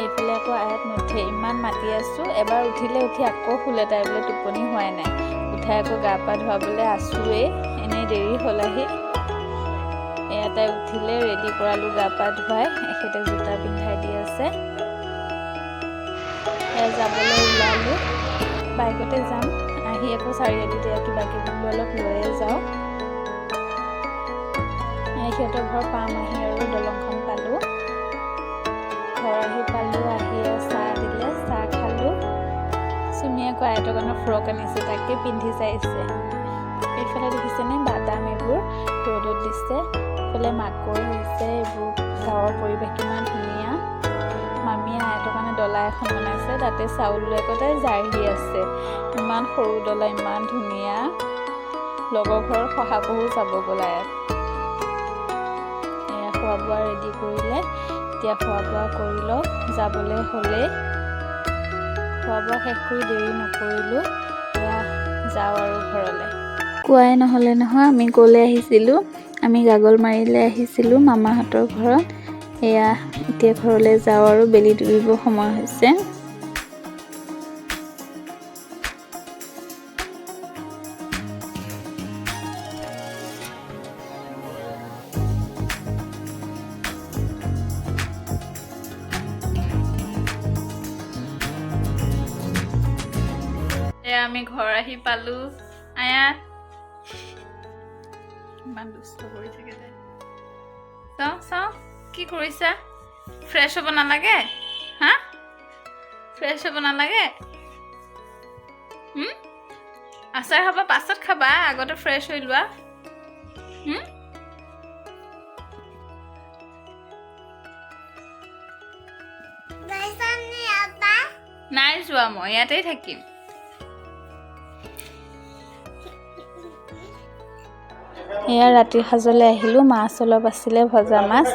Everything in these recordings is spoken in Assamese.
এইফালে আকৌ আয়াত নুঠে, ইমান মাতি আছোঁ। এবাৰ উঠিলে উঠি আকৌ শুলে, তাই বোলে টোপনি হোৱাই নাই। উঠাই আকৌ গা পা ধুৱাবলৈ আছোঁৱেই, এনেই দেৰি হ'ল আহি। এয়া তাই উঠিলে, ৰেডি কৰালোঁ গা পা ধুৱাই, এখেতে জোতা পিন্ধাই দি আছে। এয়া যাবলৈ ওলালোঁ, বাইকতে যাম। আহি আকৌ চাৰিআলিতে কিবা কিবি অলপ লৈয়ে যাওঁ। সিহঁতৰ ঘৰ পাম আহি আৰু দলংখন পালোঁ। ঘৰ আহি পালোঁ, আহি চাহ দিলে, চাহ খালোঁ। চুমিয়ে আকৌ আয়তৰ কাৰণে ফ্ৰক আনিছে, তাকে পিন্ধি চাইছে। এইফালে দেখিছেনে বাদাম এইবোৰ ৰ'দত দিছে, এইফালে মাকৈ হৈছে। এইবোৰ গাঁৱৰ পৰিৱেশ কিমান ধুনীয়া। মামীয়ে আয়তৰ কাৰণে ডলা এখন বনাইছে, তাতে চাউল লৈ আকৌ তাই জাৰি আছে। ইমান সৰু ডলা, ইমান ধুনীয়া। লগৰ ঘৰত শহাপহু চাব গ'ল আয়াত। এয়া খোৱা বোৱা ৰেডি কৰিলে, এতিয়া খোৱা বোৱা কৰি লওঁ, যাবলৈ হ'লে। খোৱা বোৱা শেষ কৰি দেৰি নকৰিলোঁ, এয়া যাওঁ আৰু ঘৰলৈ। কোৱাই নহ'লে নহয়, আমি ক'লৈ আহিছিলোঁ। আমি গাগলমাৰীলৈ আহিছিলোঁ মামাহঁতৰ ঘৰত। এয়া এতিয়া ঘৰলৈ যাওঁ আৰু, বেলি ডুবিব সময় হৈছে। এয়া আমি ঘৰ আহি পালোঁ। আয়াত ইমান দুষ্ট কৰি থাকে তাই। চাওঁ কি কৰিছা? ফ্ৰেছ হ'ব নালাগে? হা, ফ্ৰেছ হ'ব নালাগে? আচাৰ খাবা, পাছত খাবা, আগতে ফ্ৰেছ হৈ লোৱা। নাই যোৱা, মই ইয়াতেই থাকিম। এয়া ৰাতিৰ সাজলৈ আহিলোঁ। মাছ অলপ আছিলে, ভজা মাছ,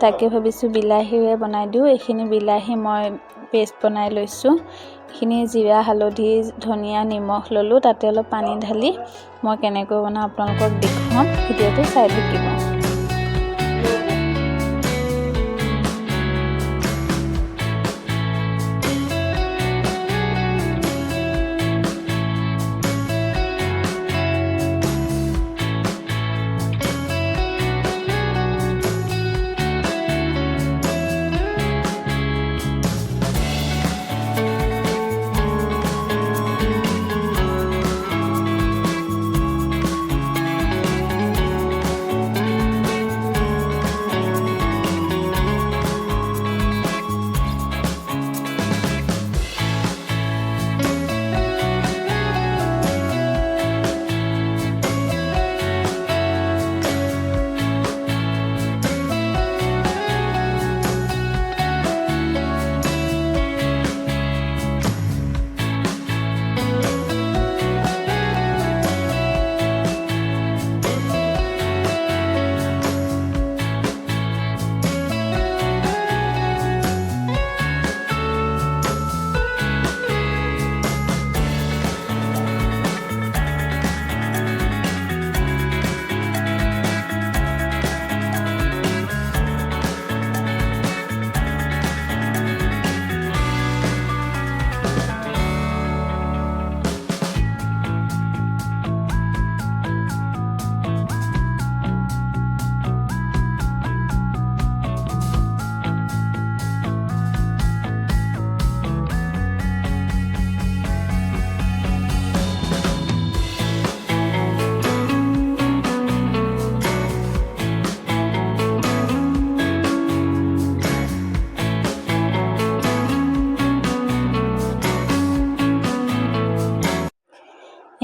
তাকে ভাবিছোঁ বিলাহীৰে বনাই দিওঁ। এইখিনি বিলাহী মই পেষ্ট বনাই লৈছোঁ। এইখিনি জিৰা, হালধি, ধনিয়া, নিমখ ল'লোঁ, তাতে অলপ পানী ঢালি মই কেনেকৈ বনাওঁ আপোনালোকক দেখুৱাম, ভিডিঅ'টো চাই থাকিব।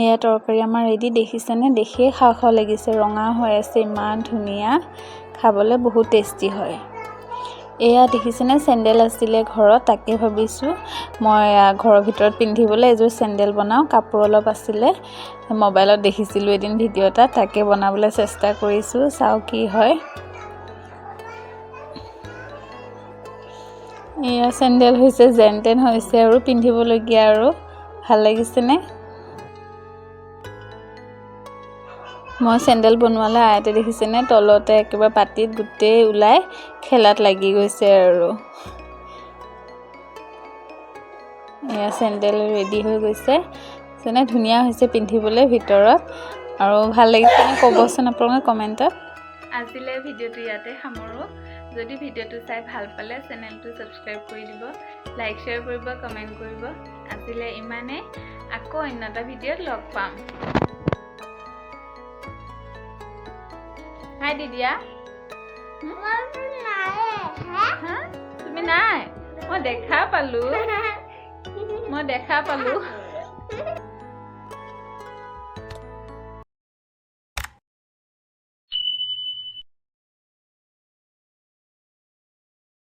এয়া তৰকাৰী আমাৰ ৰেডি, দেখিছেনে? দেখিয়ে খাওঁ খাওঁ লাগিছে, ৰঙা হৈ আছে, ইমান ধুনীয়া, খাবলৈ বহুত টেষ্টি হয়। এয়া দেখিছেনে, চেণ্ডেল আছিলে ঘৰত, তাকে ভাবিছোঁ মই ঘৰৰ ভিতৰত পিন্ধিবলৈ এযোৰ চেণ্ডেল বনাওঁ। কাপোৰ অলপ আছিলে, মোবাইলত দেখিছিলোঁ এদিন ভিডিঅ' এটা, তাকে বনাবলৈ চেষ্টা কৰিছোঁ, চাওঁ কি হয়। এয়া চেণ্ডেল হৈছে, যেন তেন হৈছে আৰু পিন্ধিবলগীয়া, আৰু ভাল লাগিছেনে? মই চেণ্ডেল বনোৱালে আয়াতে দেখিছেনে, তলতে একেবাৰে পাতিত গোটেই ওলাই খেলাত লাগি গৈছে আৰু। এয়া চেণ্ডেল ৰেডি হৈ গৈছে যেনে ধুনীয়া হৈছে পিন্ধিবলৈ ভিতৰত আৰু ভাল লাগিছে নে ক'বচোন আপোনালোকে কমেণ্টত আজিলৈ ভিডিঅ'টো ইয়াতে সামৰোঁ যদি ভিডিঅ'টো চাই ভাল পালে চেনেলটো ছাবস্ক্ৰাইব কৰি দিব লাইক শ্বেয়াৰ কৰিব কমেণ্ট কৰিব আজিলৈ ইমানেই আকৌ অন্য এটা ভিডিঅ'ত লগ পাম হাই দিদিয়া তুমি নাই মই দেখা পালোঁ